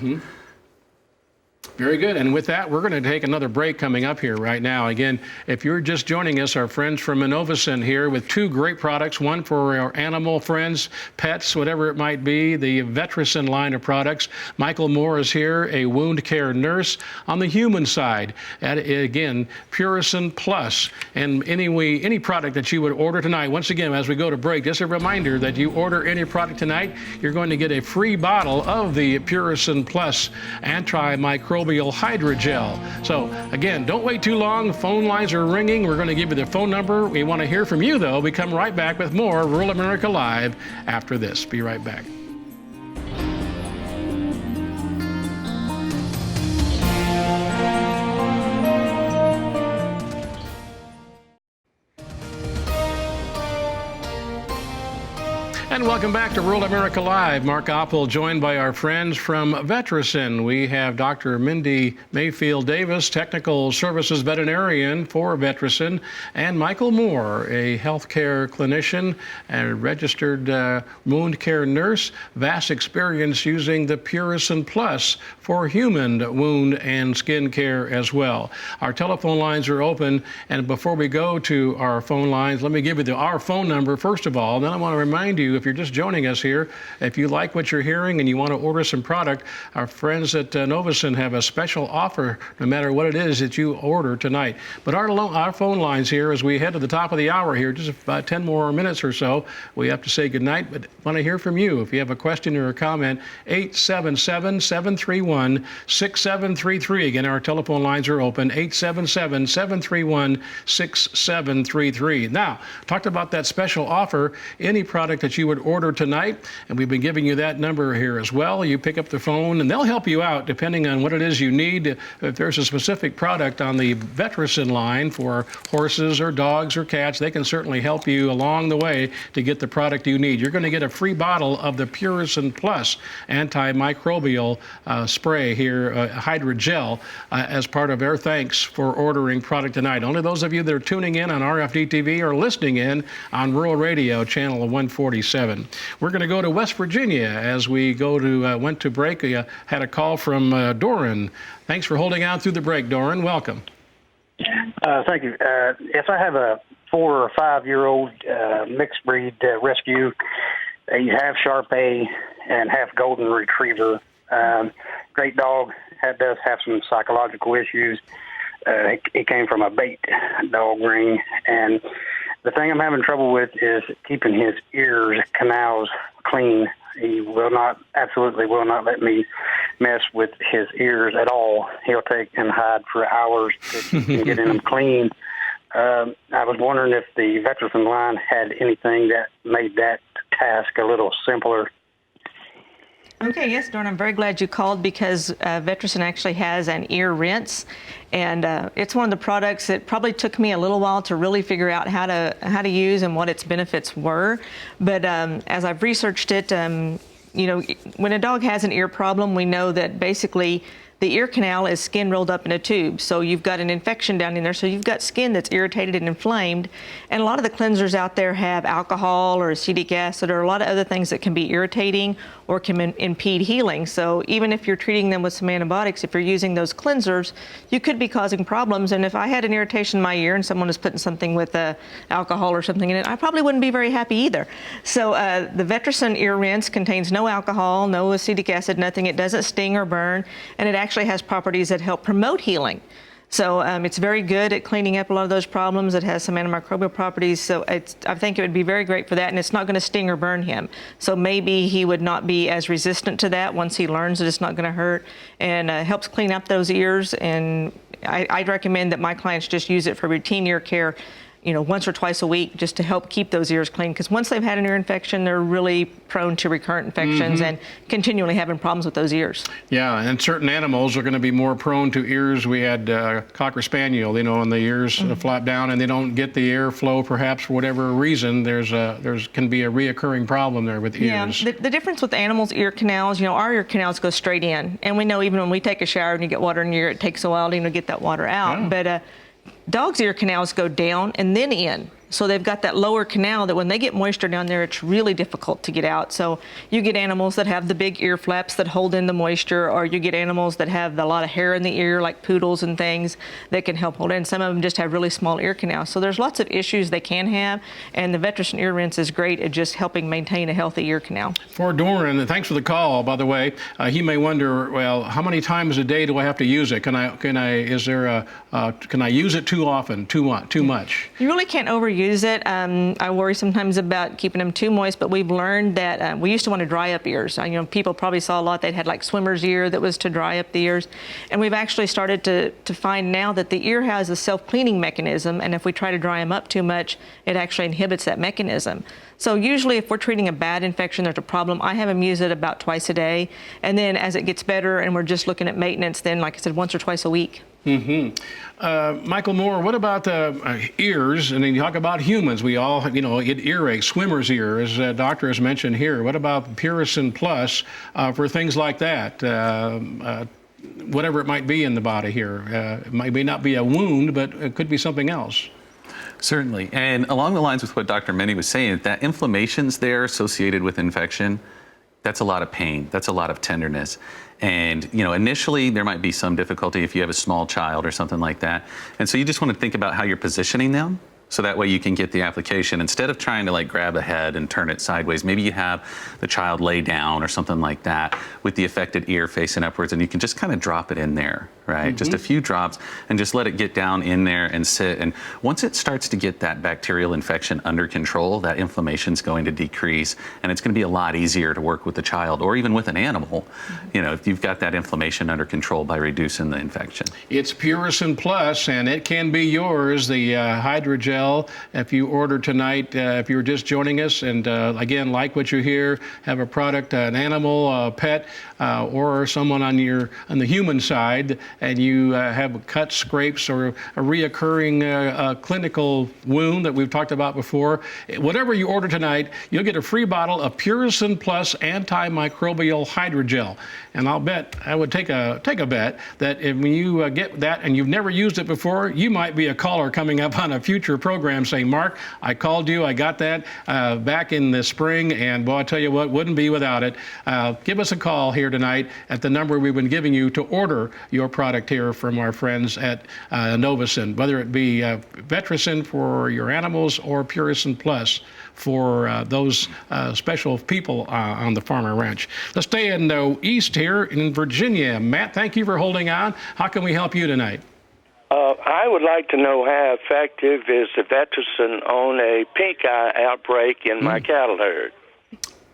Very good. And with that, we're going to take another break coming up here right now. Again, if you're just joining us, our friends from Innovacin here with two great products, one for our animal friends, pets, whatever it might be, the Vetericyn line of products. Michael Moore is here, a wound care nurse. On the human side, again, Puricyn Plus. And any product that you would order tonight, once again, as we go to break, just a reminder that you order any product tonight, you're going to get a free bottle of the Puricyn Plus antimicrobial hydrogel. So again, don't wait too long. Phone lines are ringing. We're going to give you the phone number. We want to hear from you, though. We come right back with more Rural America Live after this. Be right back. And welcome back to Rural America Live. Mark Oppel joined by our friends from Vetericyn. We have Dr. Mindy Mayfield Davis, Technical Services Veterinarian for Vetericyn, and Michael Moore, a healthcare clinician and registered wound care nurse, vast experience using the Puricyn Plus for human wound and skin care as well. Our telephone lines are open, and before we go to our phone lines, let me give you our phone number first of all, and then I want to remind you, if you're just joining us here, if you like what you're hearing and you want to order some product, our friends at Innovacin have a special offer no matter what it is that you order tonight. But our phone lines here, as we head to the top of the hour here, just about 10 more minutes or so, we have to say goodnight, but want to hear from you. If you have a question or a comment, 877-731-6733. Again, our telephone lines are open, 877-731-6733. Now, talked about that special offer. Any product that you would order order tonight, and we've been giving you that number here as well. You pick up the phone, and they'll help you out depending on what it is you need. If there's a specific product on the Vetericyn line for horses or dogs or cats, they can certainly help you along the way to get the product you need. You're going to get a free bottle of the Puricyn Plus antimicrobial spray here, hydrogel, as part of our thanks for ordering product tonight. Only those of you that are tuning in on RFD TV or listening in on Rural Radio, channel 147. We're going to go to West Virginia as we went to break. We had a call from Doran. Thanks for holding out through the break, Doran. Welcome. Thank you. If I have a 4 or 5 year old mixed breed rescue, half Shar-Pei and half Golden Retriever, great dog, does have some psychological issues. He came from a bait dog ring, and the thing I'm having trouble with is keeping his canals clean. He absolutely will not let me mess with his ears at all. He'll take and hide for hours to get them clean. I was wondering if the Vetericyn line had anything that made that task a little simpler. Okay, yes, Dorn, I'm very glad you called because Vetericyn actually has an ear rinse, and it's one of the products that probably took me a little while to really figure out how to use and what its benefits were. But as I've researched it, you know, when a dog has an ear problem, we know that basically the ear canal is skin rolled up in a tube. So you've got an infection down in there. So you've got skin that's irritated and inflamed. And a lot of the cleansers out there have alcohol or acetic acid or a lot of other things that can be irritating or can impede healing. So even if you're treating them with some antibiotics, if you're using those cleansers, you could be causing problems. And if I had an irritation in my ear and someone was putting something with alcohol or something in it, I probably wouldn't be very happy either. So the Vetericyn ear rinse contains no alcohol, no acetic acid, nothing. It doesn't sting or burn, and it actually has properties that help promote healing. So it's very good at cleaning up a lot of those problems. It has some antimicrobial properties, so I think it would be very great for that, and it's not going to sting or burn him. So maybe he would not be as resistant to that once he learns that it's not going to hurt, and helps clean up those ears. And I'd recommend that my clients just use it for routine ear care, you know, once or twice a week, just to help keep those ears clean. Because once they've had an ear infection, they're really prone to recurrent infections and continually having problems with those ears. Yeah, and certain animals are going to be more prone to ears. We had Cocker Spaniel, you know, and the ears flap down and they don't get the airflow, perhaps for whatever reason. There's can be a reoccurring problem there with ears. Yeah, the difference with animals' ear canals, you know, our ear canals go straight in. And we know even when we take a shower and you get water in your ear, it takes a while to get that water out. Yeah. But dogs' ear canals go down and then in. So they've got that lower canal that when they get moisture down there, it's really difficult to get out. So you get animals that have the big ear flaps that hold in the moisture, or you get animals that have a lot of hair in the ear, like poodles and things, that can help hold in. Some of them just have really small ear canals. So there's lots of issues they can have, and the Vetericyn ear rinse is great at just helping maintain a healthy ear canal. For Doran, and thanks for the call, by the way. He may wonder, well, how many times a day do I have to use it? Can I use it too often, too much? You really can't overuse it. I worry sometimes about keeping them too moist, but we've learned that we used to want to dry up ears. You know, people probably saw a lot. They'd had like swimmer's ear that was to dry up the ears, and we've actually started to find now that the ear has a self-cleaning mechanism, and if we try to dry them up too much, it actually inhibits that mechanism. So usually if we're treating a bad infection, there's a problem, I have them use it about twice a day, and then as it gets better and we're just looking at maintenance, then like I said, once or twice a week. Michael Moore, what about ears? And then you talk about humans. We all, you know, get earache, swimmer's ear, as the doctor has mentioned here. What about Puricyn Plus for things like that? Whatever it might be in the body here. It may not be a wound, but it could be something else. Certainly. And along the lines with what Dr. Minnie was saying, that inflammation's there associated with infection, that's a lot of pain. That's a lot of tenderness. And, you know, initially there might be some difficulty if you have a small child or something like that. And so you just want to think about how you're positioning them. So that way you can get the application. Instead of trying to like grab a head and turn it sideways, maybe you have the child lay down or something like that with the affected ear facing upwards, and you can just kind of drop it in there, right? Just a few drops and just let it get down in there and sit. And once it starts to get that bacterial infection under control, that inflammation is going to decrease, and it's going to be a lot easier to work with the child or even with an animal, you know, if you've got that inflammation under control by reducing the infection. It's Puricyn Plus, and it can be yours, the hydrogel Hydrogel. If you order tonight, if you're just joining us, and again, like what you hear, have a product, an animal, a pet, or someone on the human side, and you have cuts, scrapes, or a reoccurring clinical wound that we've talked about before, whatever you order tonight, you'll get a free bottle of Purison Plus antimicrobial hydrogel. And I would take a bet that when you get that and you've never used it before, you might be a caller coming up on a future program saying, Mark, I called you, I got that back in the spring, and boy, I tell you what, wouldn't be without it. Give us a call here tonight at the number we've been giving you to order your product here from our friends at Novacin, whether it be Vetricin for your animals or Purison Plus for those special people on the farmer ranch. Let's stay in the east here in Virginia. Matt, thank you for holding on. How can we help you tonight? I would like to know how effective is the Vetricin on a pink eye outbreak in my cattle herd.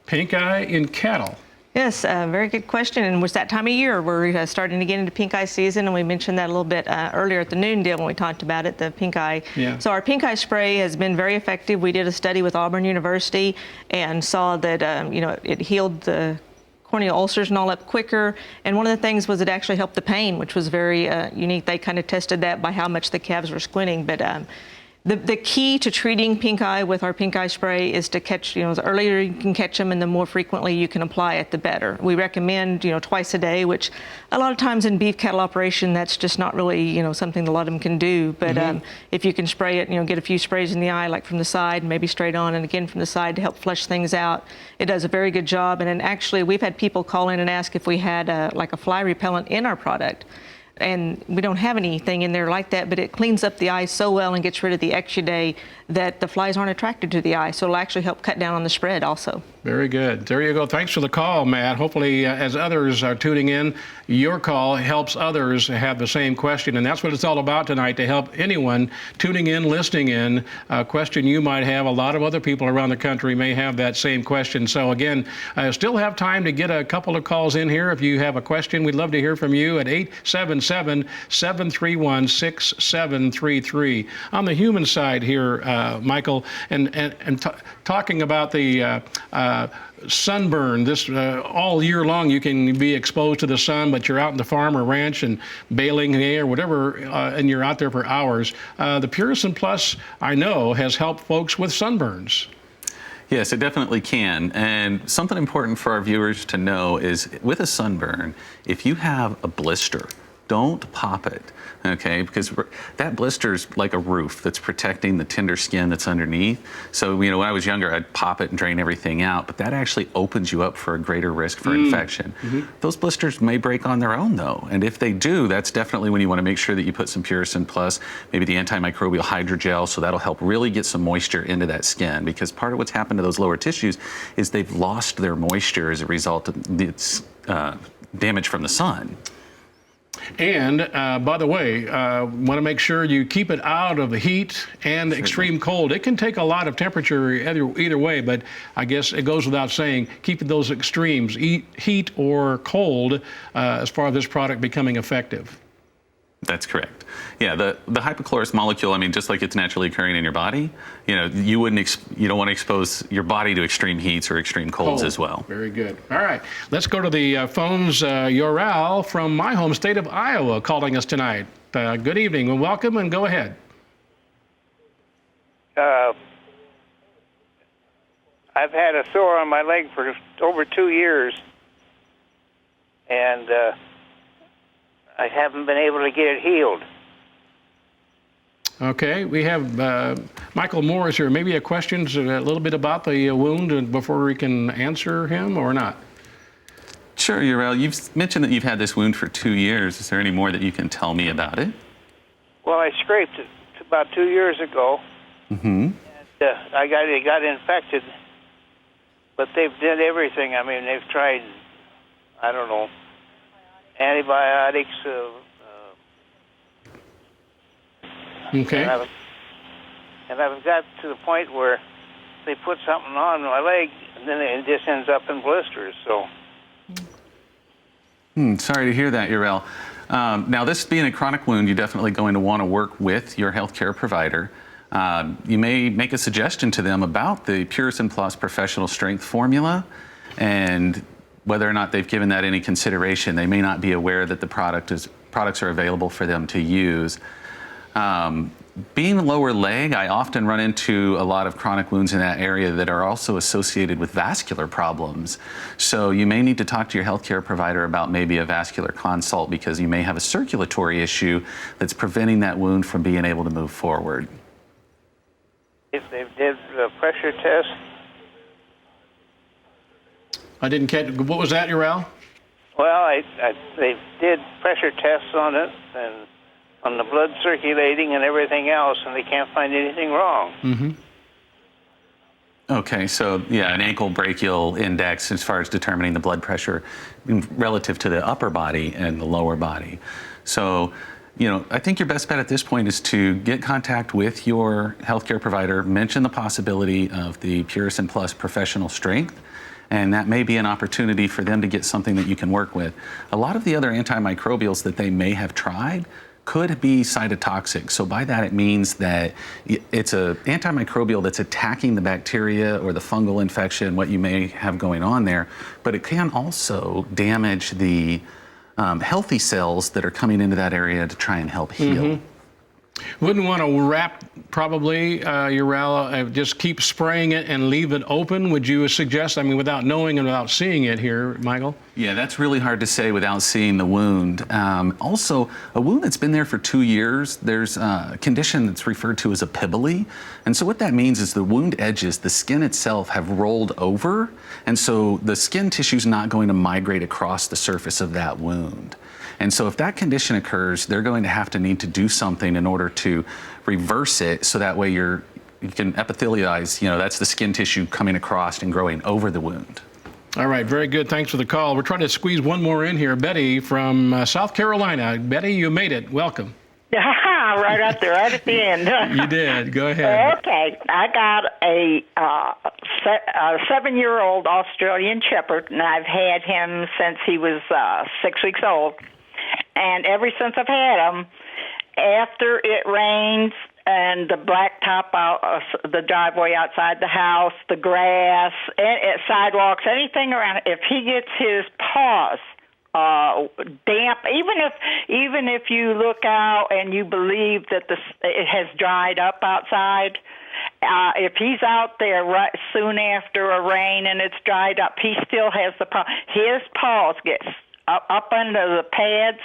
Pink eye in cattle. Yes, very good question. And was that time of year we're starting to get into pink eye season, and we mentioned that a little bit earlier at the noon deal when we talked about it, the pink eye. Yeah. So our pink eye spray has been very effective. We did a study with Auburn University and saw that it healed the corneal ulcers and all up quicker. And one of the things was it actually helped the pain, which was very unique. They kind of tested that by how much the calves were squinting. But the key to treating pink eye with our pink eye spray is to catch, the earlier you can catch them and the more frequently you can apply it, the better. We recommend, twice a day, which a lot of times in beef cattle operation, that's just not really, something a lot of them can do. But if you can spray it, get a few sprays in the eye, like from the side, maybe straight on, and again from the side to help flush things out, it does a very good job. And then actually, we've had people call in and ask if we had like a fly repellent in our product. And we don't have anything in there like that, but it cleans up the eye so well and gets rid of the exudae that the flies aren't attracted to the eye. So it'll actually help cut down on the spread also. Very good. There you go. Thanks for the call, Matt. Hopefully, as others are tuning in, your call helps others have the same question. And that's what it's all about tonight, to help anyone tuning in, listening in, a question you might have. A lot of other people around the country may have that same question. So again, still have time to get a couple of calls in here. If you have a question, we'd love to hear from you at 877-731-6733. On the human side here, Michael, and talking about the sunburn, this all year long you can be exposed to the sun, but you're out in the farm or ranch and baling hay or whatever, and you're out there for hours. The Purison Plus, I know, has helped folks with sunburns. Yes, it definitely can. And something important for our viewers to know is with a sunburn, if you have a blister, don't pop it, okay? Because that blister is like a roof that's protecting the tender skin that's underneath. So, when I was younger, I'd pop it and drain everything out, but that actually opens you up for a greater risk for infection. Those blisters may break on their own, though. And if they do, that's definitely when you want to make sure that you put some Purison Plus, maybe the antimicrobial hydrogel, so that'll help really get some moisture into that skin. Because part of what's happened to those lower tissues is they've lost their moisture as a result of its damage from the sun. And by the way, want to make sure you keep it out of the heat and extreme cold. It can take a lot of temperature either way, but I guess it goes without saying, keeping those extremes, heat or cold, as far as this product becoming effective. That's correct. Yeah, the hypochlorous molecule, just like it's naturally occurring in your body, you don't want to expose your body to extreme heats or extreme colds as well. Very good. All right, let's go to the phones. Yoral from my home state of Iowa calling us tonight. Good evening and welcome, and go ahead. I've had a sore on my leg for over 2 years, and I haven't been able to get it healed. Okay, we have Michael Morris here. Maybe a question a little bit about the wound before we can answer him, or not? Sure, Yoral. You've mentioned that you've had this wound for 2 years. Is there any more that you can tell me about it? Well, I scraped it about 2 years ago. And it got infected, but they've did everything. They've tried, antibiotics. Okay. And I've got to the point where they put something on my leg, and then it just ends up in blisters. So. Sorry to hear that, Yoral. Now, this being a chronic wound, you're definitely going to want to work with your healthcare provider. You may make a suggestion to them about the Purison Plus Professional Strength formula, and whether or not they've given that any consideration. They may not be aware that the products are available for them to use. Being lower leg, I often run into a lot of chronic wounds in that area that are also associated with vascular problems. So you may need to talk to your healthcare provider about maybe a vascular consult, because you may have a circulatory issue that's preventing that wound from being able to move forward. If they did a pressure test. I didn't catch, what was that, Urel? Well, they did pressure tests on it and on the blood circulating and everything else, and they can't find anything wrong. Mm-hmm. Okay, so yeah, an ankle brachial index as far as determining the blood pressure relative to the upper body and the lower body. So, you know, I think your best bet at this point is to get contact with your healthcare provider, mention the possibility of the Purison Plus Professional Strength, and that may be an opportunity for them to get something that you can work with. A lot of the other antimicrobials that they may have tried could be cytotoxic. So by that, it means that it's an antimicrobial that's attacking the bacteria or the fungal infection, what you may have going on there, but it can also damage the healthy cells that are coming into that area to try and help heal. Mm-hmm. Wouldn't want to wrap, probably, Urel, just keep spraying it and leave it open? Would you suggest, I mean, without knowing and without seeing it here, Michael? Yeah, that's really hard to say without seeing the wound. Also, a wound that's been there for 2 years, there's a condition that's referred to as a pibili. And so what that means is the wound edges, the skin itself, have rolled over. And so the skin tissue is not going to migrate across the surface of that wound. And so if that condition occurs, they're going to have to need to do something in order to reverse it, so that way you can epithelialize, you know, that's the skin tissue coming across and growing over the wound. All right, very good. Thanks for the call. We're trying to squeeze one more in here. Betty from South Carolina. Betty, you made it. Welcome. Right up there, right at the end. You did. Go ahead. Okay. I got a 7-year-old Australian Shepherd, and I've had him since he was 6 weeks old. And ever since I've had him, after it rains and the blacktop out, the driveway outside the house, the grass, sidewalks, anything around, if he gets his paws damp, even if you look out and you believe that it has dried up outside, if he's out there right soon after a rain and it's dried up, he still has the problem. His paws get up under the pads,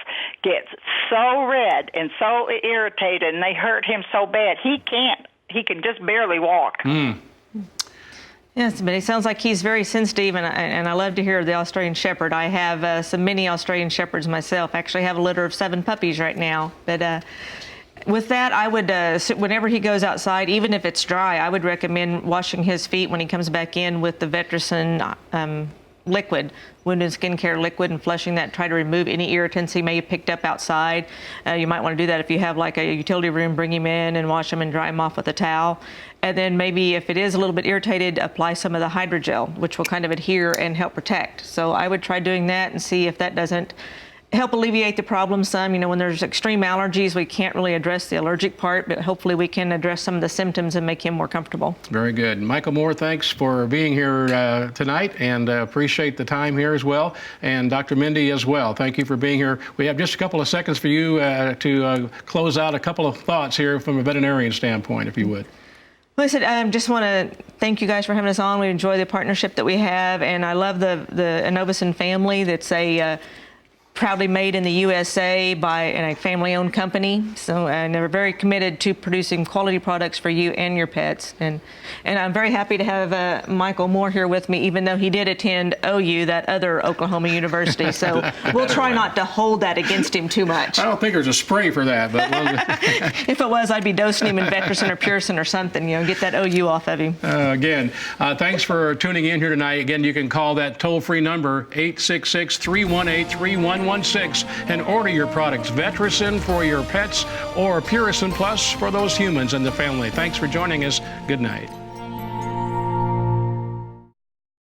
gets so red and so irritated, and they hurt him so bad he can just barely walk. Yes, but it sounds like he's very sensitive, and I love to hear the Australian Shepherd. I have some mini Australian Shepherds myself. Actually, have a litter of 7 puppies right now. But with that, I would, whenever he goes outside, even if it's dry, I would recommend washing his feet when he comes back in with the Vetericyn liquid, wound and skincare liquid, and flushing that. Try to remove any irritants he may have picked up outside. You might want to do that if you have like a utility room. Bring him in and wash him and dry him off with a towel. And then maybe if it is a little bit irritated, apply some of the hydrogel, which will kind of adhere and help protect. So I would try doing that and see if that doesn't help alleviate the problem some. You know, when there's extreme allergies, we can't really address the allergic part, but hopefully we can address some of the symptoms and make him more comfortable. Very good. Michael Moore, thanks for being here tonight, and appreciate the time here as well. And Dr. Mindy as well, thank you for being here. We have just a couple of seconds for you to close out a couple of thoughts here from a veterinarian standpoint, if you would. Well, I said, I just want to thank you guys for having us on. We enjoy the partnership that we have, and I love the Inovason family. That's a proudly made in the USA by a family-owned company. So, and they're very committed to producing quality products for you and your pets. And I'm very happy to have Michael Moore here with me, even though he did attend OU, that other Oklahoma university. So we'll try not to hold that against him too much. I don't think there's a spray for that, but if it was, I'd be dosing him in Vetericyn or Purison or something. You know, get that OU off of him. Again, thanks for tuning in here tonight. Again, you can call that toll-free number 866-318-3116 and order your products, Vetericyn for your pets or Purison Plus for those humans and the family. Thanks for joining us. Good night.